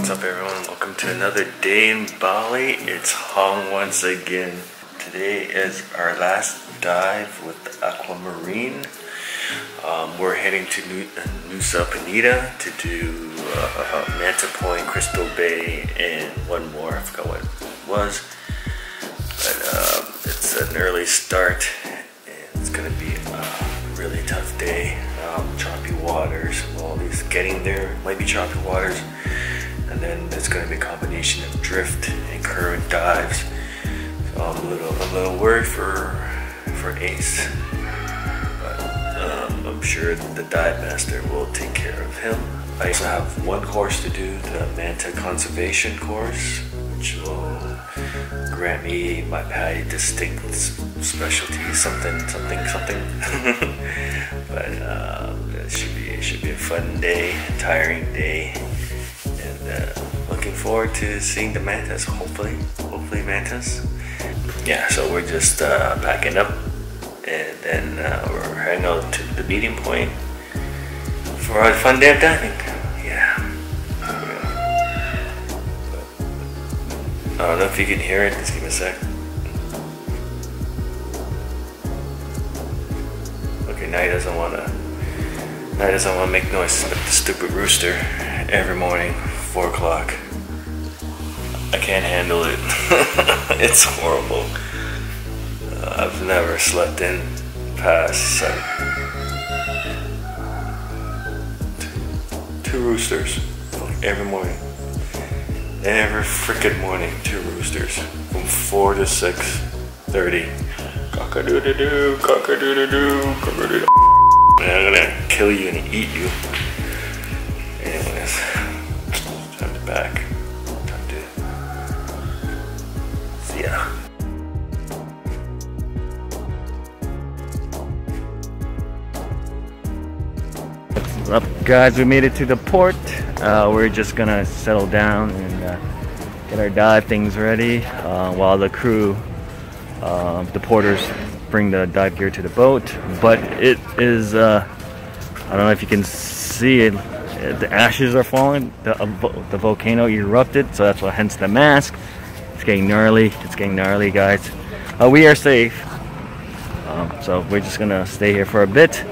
what's up everyone? Welcome to another day in Bali. It's Hong once again. Today is our last dive with Aquamarine. We're heading to Nusa Penida to do Manta Point, Crystal Bay, and one more. I forgot what it was. But it's an early start and it's gonna be a really tough day. Choppy waters. Well, at least getting there might be choppy waters. And then there's going to be a combination of drift and current dives. So I'm a little worried for Ace, but I'm sure the dive master will take care of him. I also have one course to do, the Manta conservation course, which will grant me my PADI distinct specialty, something. But it should be a fun day, tiring day. Looking forward to seeing the mantas, hopefully mantas. Yeah, so we're just packing up and then we're heading out to the meeting point for a fun day of diving. Yeah. I don't know if you can hear it, just give me a sec. Okay, now he doesn't want to make noise with the stupid rooster every morning. 4 o'clock. I can't handle it. It's horrible. I've never slept in past 2 roosters every morning. Every freaking morning, 2 roosters from 4 to 6:30. Cock-a-doodle-doo, cock-a-doodle-doo, cock-a-doodle. I'm gonna kill you and eat you. Anyways. Back. Time to see ya. What's up, guys? We made it to the port. We're just gonna settle down and get our dive things ready while the crew, the porters, bring the dive gear to the boat. But it is, I don't know if you can see it. The ashes are falling. The volcano erupted, so that's why, hence the mask. It's getting gnarly. It's getting gnarly, guys. We are safe, so we're just gonna stay here for a bit.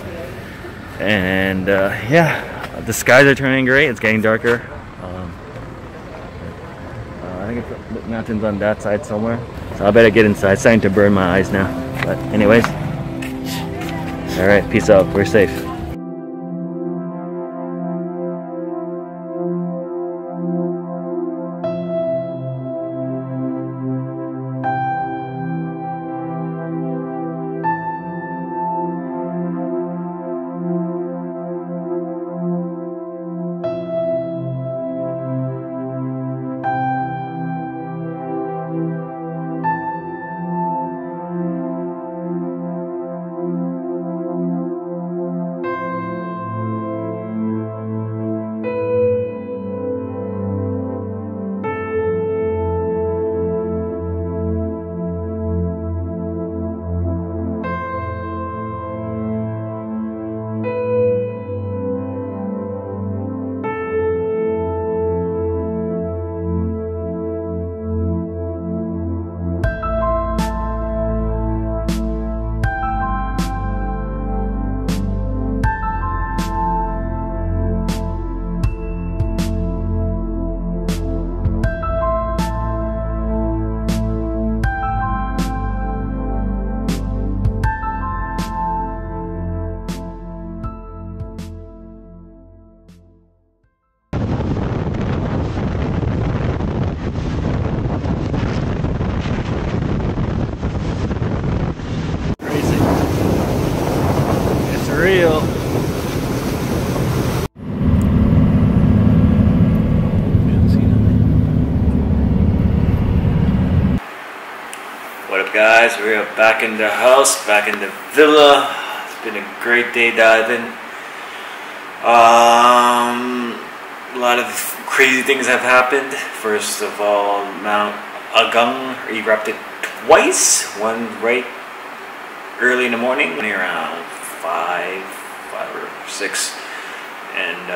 And yeah, the skies are turning gray. It's getting darker. I think it's the mountains on that side somewhere. So I better get inside. It's starting to burn my eyes now. But anyways, all right. Peace out. We're safe. Real. What up, guys? We're back in the house, back in the villa. It's been a great day diving. A lot of crazy things have happened. First of all, Mount Agung erupted twice. One right early in the morning, around 5 or 6, and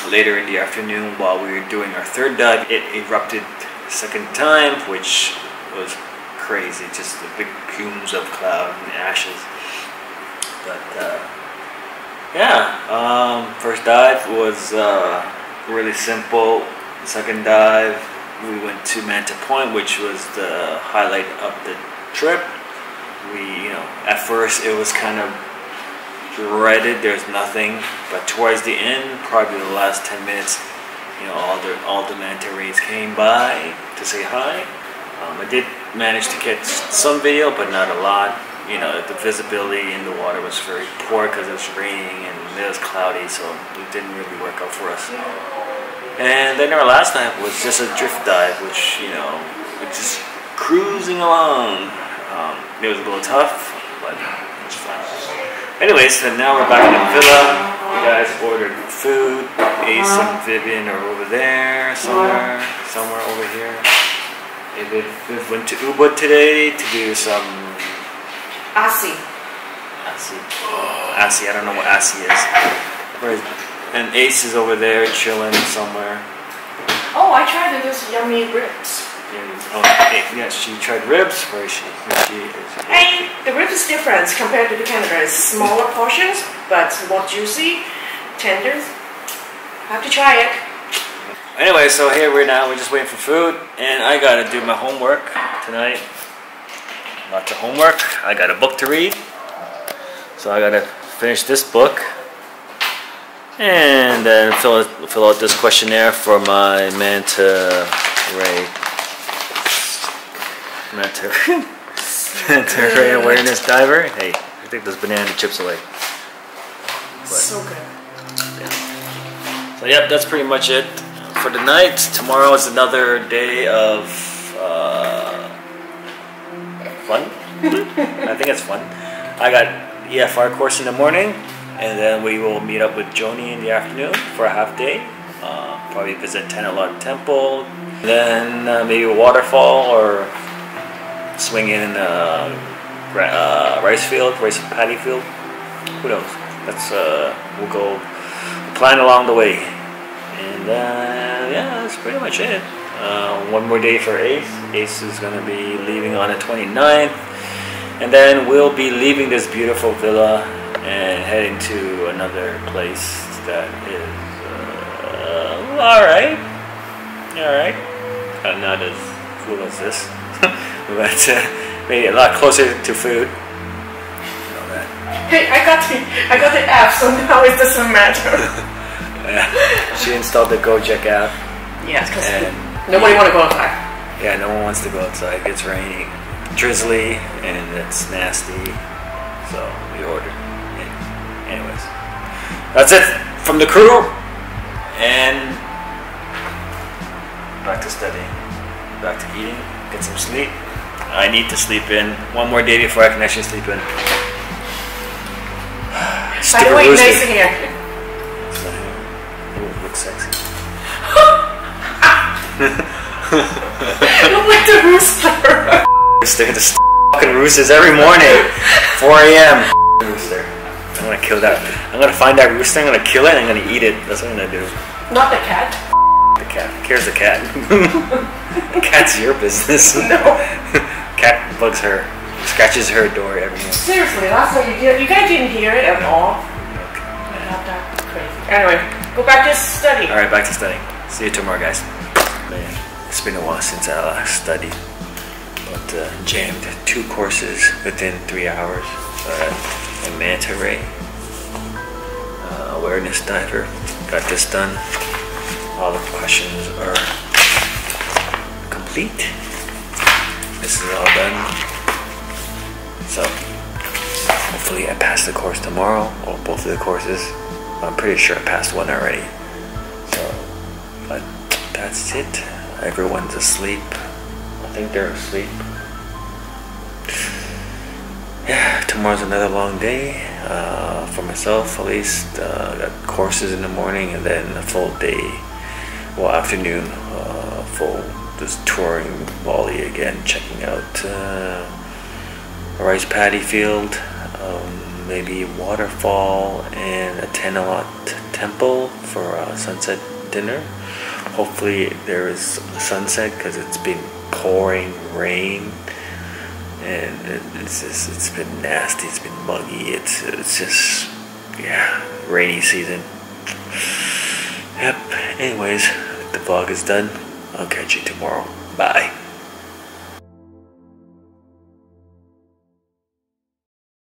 later in the afternoon while we were doing our third dive. It erupted a second time, which was crazy, just the big fumes of cloud and ashes. But yeah, first dive was really simple. Second dive, we went to Manta Point, which was the highlight of the trip. We, at first it was kind of dreaded, there's nothing, but towards the end, probably the last 10 minutes, all the manta rays came by to say hi. I did manage to catch some video, but not a lot. The visibility in the water was very poor because it was raining and it was cloudy, so it didn't really work out for us. And then our last dive was just a drift dive, which, we're just cruising along. It was a little tough, but it was fun. Anyways, so now we're back in the villa. You guys ordered food. Ace and Vivian are over there, somewhere over here. Viv went to Ubud today to do some... ASI. ASI, I don't know what ASI is. And Ace is over there chilling somewhere. Oh, I tried those yummy ribs. Yeah, she tried ribs. Where is she? Hey, the ribs is different compared to the Canada. It's smaller portions, but more juicy, tender. Have to try it. Anyway, so here we're just waiting for food, and I gotta do my homework tonight. Lots of homework. I got a book to read, so I gotta finish this book, and then fill out this questionnaire for my manta ray awareness diver. Hey, I think those banana chips away. So good. Yeah. So yep, that's pretty much it for the night. Tomorrow is another day of fun. I think it's fun. I got EFR course in the morning, and then we will meet up with Joni in the afternoon for a half day. Probably visit Tenalot Temple, then maybe a waterfall or swing in a rice paddy field. Who knows? That's we'll plan along the way. And yeah, that's pretty much it. One more day for Ace. Ace is going to be leaving on the 29th. And then we'll be leaving this beautiful villa and heading to another place that is alright. Not as cool as this. But maybe a lot closer to food. Hey, I got the app, so now it doesn't matter. Yeah. She installed the Gojek app. Yes, because nobody want to go outside. Yeah, no one wants to go outside. It's raining, drizzly, and it's nasty. So we ordered. Anyways, that's it from the crew. And back to studying, back to eating, get some sleep. I need to sleep in one more day before I can actually sleep in. By the way, nice hair. Ooh, looks sexy. Look like the rooster. The fucking roosters every morning, 4 a.m. Rooster. I'm gonna kill that. I'm gonna find that rooster. I'm gonna kill it. And I'm gonna eat it. That's what I'm gonna do. Not the cat. The cat. Cares the cat. The cat's your business. No. Cat bugs her. Scratches her door every morning. Seriously, last time you guys didn't hear it at all. Okay. Not that crazy. Anyway, go back to study. All right, back to studying. See you tomorrow, guys. Man, it's been a while since I last studied, but jammed 2 courses within 3 hours. A manta ray, awareness diver. Got this done. All the questions are complete. This is all done. So, hopefully I pass the course tomorrow, or both of the courses. I'm pretty sure I passed one already. So, but that's it. Everyone's asleep. I think they're asleep. Yeah, tomorrow's another long day. For myself, at least. Got courses in the morning and then a full day, well, afternoon, full just touring Bali again, checking out rice paddy field, maybe waterfall and a Tenalot temple for sunset dinner. Hopefully there is sunset because it's been pouring rain and it's been nasty, it's been muggy, it's just, yeah, rainy season. Yep, anyways, the vlog is done. I'll catch you tomorrow. Bye.